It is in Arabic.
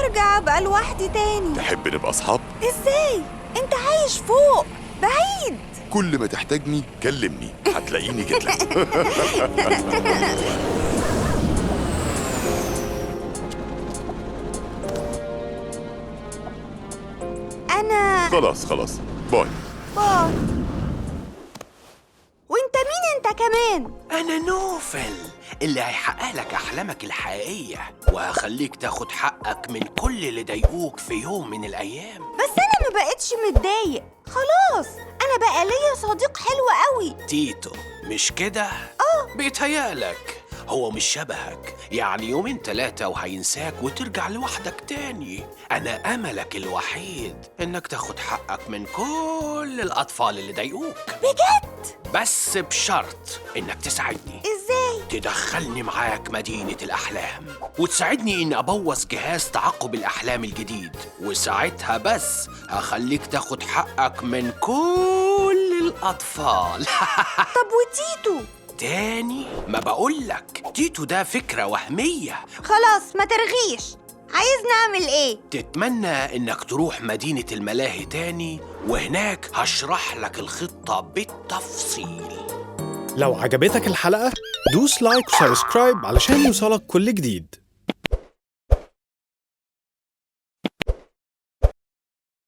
أرجع أبقى لوحدي تاني. تحب نبقى أصحاب؟ إزاي؟ أنت عايش فوق بعيد. كل ما تحتاجني كلمني، هتلاقيني جيتلك. أنا خلاص باي. باي. وأنت مين أنت كمان؟ أنا نوفل اللي هيحقق لك أحلامك الحقيقية، وهخليك تاخد حقك من كل اللي ضايقوك في يوم من الأيام. بس أنا ما بقتش متضايق خلاص، أنا بقى ليا صديق حلو قوي. تيتو مش كده؟ بيتهيألك هو مش شبهك، يعني يومين 3 وهينساك وترجع لوحدك تاني. أنا أملك الوحيد إنك تاخد حقك من كل الأطفال اللي ضايقوك، بجد؟ بس بشرط إنك تساعدني. إزاي؟ تدخلني معاك مدينة الأحلام وتساعدني إني أبوظ جهاز تعقب الأحلام الجديد، وساعتها بس هخليك تاخد حقك من كل الأطفال. طب وتيتو؟ تاني ما بقولك، تيتو ده فكرة وهمية. خلاص ما ترغيش، عايز نعمل إيه؟ تتمنى إنك تروح مدينة الملاهي تاني، وهناك هشرح لك الخطة بالتفصيل. لو عجبتك الحلقة دوس لايك وسبسكرايب علشان يوصلك كل جديد.